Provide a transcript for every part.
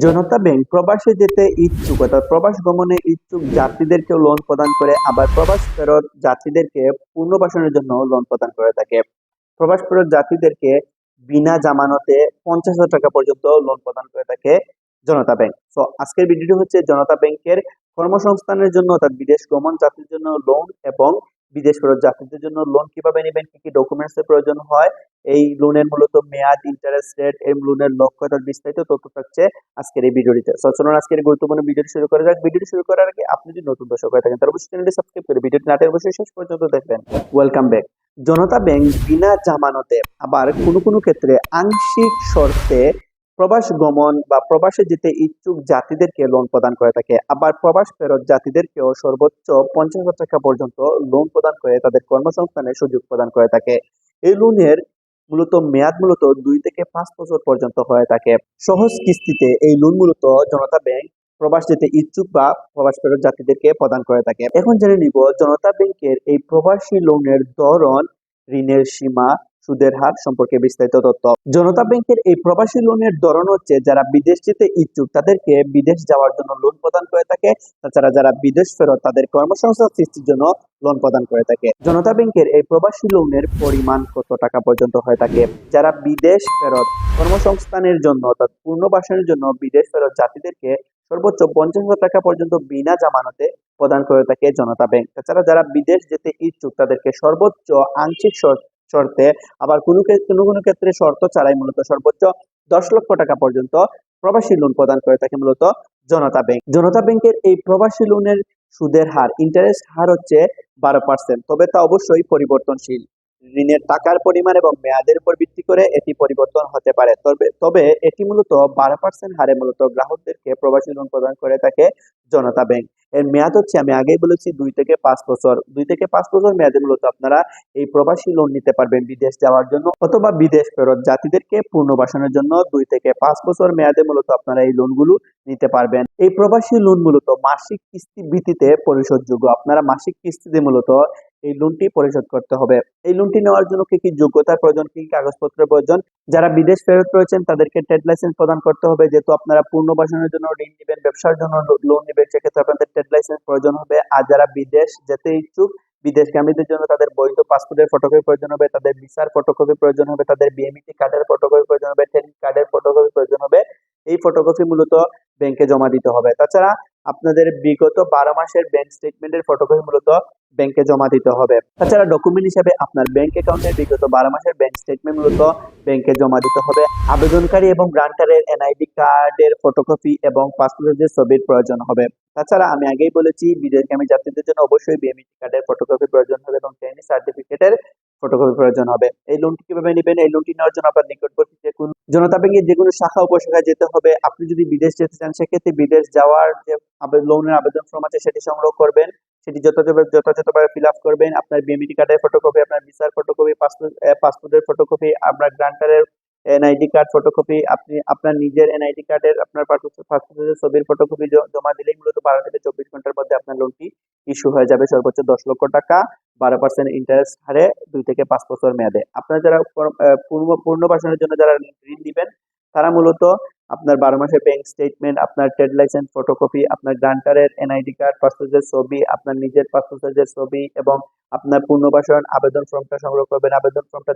জনতা bank প্রবাসে যেতে ইচ্ছুক অর্থাৎ প্রবাস গমনে ইচ্ছুক যাত্রীদেরকেও লোন প্রদান করে, আবার প্রবাস ফেরত যাত্রীদেরকে পুনর্বাসনের জন্য লোন প্রদান করে থাকে। প্রবাস ফেরত যাত্রীদেরকে বিনা জামানতে 50,000 টাকা পর্যন্ত লোন প্রদান করে থাকে জনতা ব্যাংক। তো আজকের ভিডিওটি হচ্ছে জনতা ব্যাংকের কর্মসংস্থানের জন্য অর্থাৎ বিদেশ গমন যাত্রীর জন্য লোন এবং বিদেশ ফেরত যাত্রীদের জন্য লোন কিভাবে নেবেন, কি কি ডকুমেন্টস এর প্রয়োজন হয়, এই লোনের মূলত মেয়াদ, ইন্টারেস্ট রেট, এই লোনের লক্ষ্য অর্থাৎ বিস্তারিত তথ্য থাকছে আজকের এই ভিডিওটিতে। সো চলুন আজকের এই গুরুত্বপূর্ণ ভিডিওটি শুরু করা যাক। ভিডিওটি শুরু করার আগে আপনি যদি নতুন দর্শক হয়ে থাকেন তাহলে অবশ্যই চ্যানেলটি সাবস্ক্রাইব করে ভিডিওটি না টেনে অবশ্যই শেষ পর্যন্ত দেখবেন। Welcome back. জনতা ব্যাংক বিনা জামানতে আবার কোনো কোনো ক্ষেত্রে আংশিক শর্তে প্রবাস গমন বা প্রবাসে যেতে ইচ্ছুক যাত্রীদেরকে লোন প্রদান করে থাকে, আবার প্রবাস ফেরত যাত্রীদেরকেও সর্বোচ্চ 50,000 টাকা পর্যন্ত লোন প্রদান করে তাদের কর্মসংস্থানের সুযোগ প্রদান করে থাকে। এই লোনের মেয়াদ মূলত 2 থেকে 5 বছর পর্যন্ত হয়ে থাকে। সহজ কিস্তিতে এই লোন মূলত জনতা ব্যাংক প্রবাস যেতে ইচ্ছুক বা প্রবাস ফেরত যাত্রীদেরকে প্রদান করে থাকে। এখন জেনে নিব জনতা ব্যাংকের এই প্রবাসী লোনের ধরন, ঋণের সীমা, সুদের হার সম্পর্কে বিস্তারিত তথ্য। জনতা ব্যাংকের এই প্রবাসী লোনের ধরন হচ্ছে যারা বিদেশ যেতে ইচ্ছুক তাদেরকে বিদেশ যাওয়ার জন্য লোন প্রদান করে থাকে, তাছাড়া যারা বিদেশ ফেরত তাদের কর্মসংস্থান সৃষ্টির জন্য লোন প্রদান করে থাকে। জনতা ব্যাংকের এই প্রবাসী লোনের পরিমাণ কত টাকা পর্যন্ত হয়ে থাকে? যারা বিদেশ ফেরত কর্মসংস্থানের জন্য অর্থাৎ পুনর্বাসনের জন্য বিদেশ ফেরত যাত্রীদেরকে সর্বোচ্চ 50,000 টাকা পর্যন্ত বিনা জামানতে প্রদান করে থাকে জনতা ব্যাংক। তাছাড়া যারা বিদেশ যেতে ইচ্ছুক তাদেরকে সর্বোচ্চ আংশিক শর্তে, আবার কোনো কোনো ক্ষেত্রে শর্ত ছাড়াই মূলত সর্বোচ্চ 10 লক্ষ টাকা পর্যন্ত প্রবাসী লোন প্রদান করে থাকে মূলত জনতা ব্যাংক। জনতা ব্যাংকের এই প্রবাসী লোনের সুদের হার, ইন্টারেস্ট হার হচ্ছে 12%, তবে তা অবশ্যই পরিবর্তনশীল। ঋণের টাকার পরিমাণ এবং মেয়াদের উপর ভিত্তি করে এটি পরিবর্তন হতে পারে, তবে এটি মূলত 12% হারে মূলত গ্রাহকদেরকে প্রবাসী লোন প্রদান করে থাকে জনতা ব্যাংক। এর মেয়াদ হচ্ছে, আমি আগেই বলেছি, 2 থেকে 5 বছর। 2 থেকে 5 বছর মেয়াদে মূলত আপনারা এই প্রবাসী লোন নিতে পারবেন বিদেশ যাওয়ার জন্য, অথবা বিদেশ ফেরত যাত্রীদেরকে পুনর্বাসনের জন্য 2 থেকে 5 বছর মেয়াদে মূলত আপনারা এই লোনগুলো নিতে পারবেন। এই প্রবাসী লোন মূলত মাসিক কিস্তি ভিত্তিতে পরিশোধযোগ্য। আপনারা মাসিক কিস্তিতে মূলত এই লোনটি পরিশোধ করতে হবে। এই লোনটি নেওয়ার জন্য কি কি যোগ্যতার প্রয়োজন, কি কি কাগজপত্রের প্রয়োজন? যারা বিদেশ ফেরত রয়েছেন তাদেরকে ট্রেড লাইসেন্স প্রদান করতে হবে, যেহেতু আপনারা পুনর্বাসনের জন্য ঋণ নেবেন, ব্যবসার জন্য লোন নেবেন, সেক্ষেত্রে আপনাদের ট্রেড লাইসেন্স প্রয়োজন হবে। আর যারা বিদেশ যেতে ইচ্ছুক বিদেশগামীদের জন্য তাদের বৈধ পাসপোর্টের ফটোকপি প্রয়োজন হবে, তাদের ভিসার ফটোকপি প্রয়োজন হবে, তাদের বিএমইটি কার্ডের ফটোকপি প্রয়োজন হবে, ক্রেডিট কার্ডের ফটোকপি প্রয়োজন হবে। এই ফটোকপি মূলত ব্যাংকে জমা দিতে হবে। তাছাড়া আপনাদের বিগত 12 মাসের ব্যাংক স্টেটমেন্টের ফটোকপি মূলত ব্যাংকে জমা দিতে হবে। তাছাড়া ডকুমেন্ট হিসেবে আপনার ব্যাংক অ্যাকাউন্টের বিগত 12 মাসের ব্যাংক স্টেটমেন্ট মূলত ব্যাংকে জমা দিতে হবে। আবেদনকারী এবং গ্রান্টারের এনআইডি কার্ডের ফটোকপি এবং পাসপোর্টের ছবির প্রয়োজন হবে। তাছাড়া আমি আগেই বলেছি বিদেশগামী যাত্রীদের জন্য অবশ্যই বিএমইটি কার্ডের ফটোকপি প্রয়োজন হবে এবং ট্রেনিং সার্টিফিকেটের ফটোকপি প্রয়োজন হবে। এই লোনটি কিভাবে নেবেন? এই লোনটি নেওয়ার জন্য আপনার নিকটবর্তী যে কোনো জনতা ব্যাংকের যে কোনো শাখা উপশাখায় যেতে হবে। আপনি যদি বিদেশ যেতে চান সেক্ষেত্রে বিদেশ যাওয়ার যে লোনের আবেদন ফর্ম আছে সেটি সংগ্রহ করবেন, সেটি যথাযথভাবে ফিল আপ করবেন। আপনার বিএমইটি কার্ডের ফটোকপি, আপনার ভিসার ফটোকপি, পাসপোর্টের ফটোকপি, আপনার গ্রান্টারের এনআইডি কার্ড ফটোকপি, আপনি আপনার নিজের এনআইডি কার্ডের আপনার পাসপোর্টের ছবির ফটোকপি জমা দিলেই মূলত 12 থেকে 24 ঘন্টার মধ্যে আপনার লোনটি ইস্যু হয়ে যাবে সর্বোচ্চ 10 লক্ষ টাকা 12% ইন্টারেস্ট হারে 2 থেকে 5 বছর মেয়াদে। আপনারা যারা পুনর্বাসনের জন্য যারা ঋণ দিবেন তারা মূলত আপনার 12 মাসের ব্যাংক স্টেটমেন্ট, আপনার ট্রেড লাইসেন্স ফটোকপি, আপনার গ্রান্টারের এনআইডি কার্ড, পাসপোর্টের ছবি, আপনার নিজের পাসপোর্টের ছবি এবং আপনার পুনর্বাসন আবেদন ফর্মটা সংগ্রহ করবেন। আবেদন ফর্মটা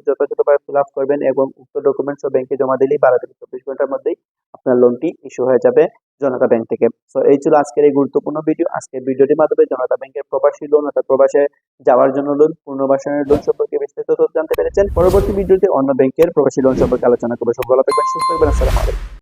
যথাযথভাবে ফিল আপ করবেন এবং উক্ত ডকুমেন্টস ব্যাংকে জমা দিলেই 12 থেকে 24 ঘন্টার মধ্যেই আপনার লোনটি ইস্যু হয়ে যাবে জনতা ব্যাংক থেকে। সো এই ছিল আজকের এই গুরুত্বপূর্ণ ভিডিও। আজকের ভিডিওটির মাধ্যমে জনতা ব্যাংকের প্রবাসী লোন অর্থাৎ প্রবাসে যাওয়ার জন্য লোন, পুনর্বাসনের লোন সম্পর্কে বিস্তারিত তথ্য জানতে পেরেছেন। পরবর্তী ভিডিওতে অন্য ব্যাংকের প্রবাসী লোন সম্পর্কে আলোচনা করবো। সব ভালো থাকবেন, সুস্থ থাকবেন। আসসালামু আলাইকুম।